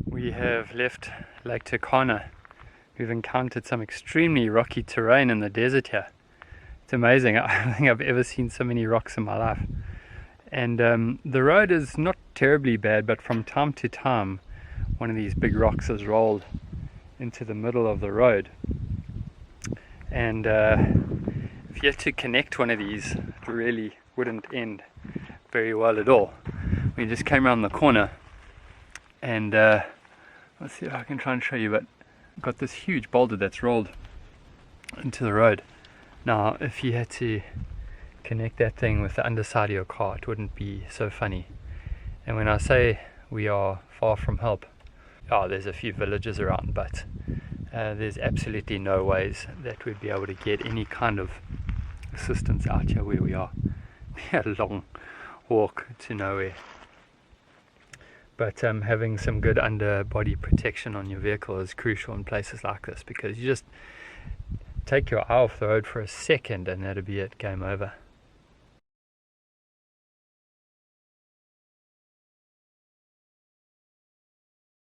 We have left Lake Turkana. We've encountered some extremely rocky terrain in the desert here. It's amazing. I don't think I've ever seen so many rocks in my life. And the road is not terribly bad, but from time to time one of these big rocks is rolled into the middle of the road. And if you had to connect one of these, it really wouldn't end very well at all. We just came around the corner and let's see if I can try and show you, but got this huge boulder that's rolled into the road. Now if you had to connect that thing with the underside of your car, it wouldn't be so funny. And when I say we are far from help, there's a few villages around, but there's absolutely no ways that we'd be able to get any kind of assistance out here where we are. We had a long walk to nowhere. But having some good underbody protection on your vehicle is crucial in places like this, because you just take your eye off the road for a second and that'll be it, game over.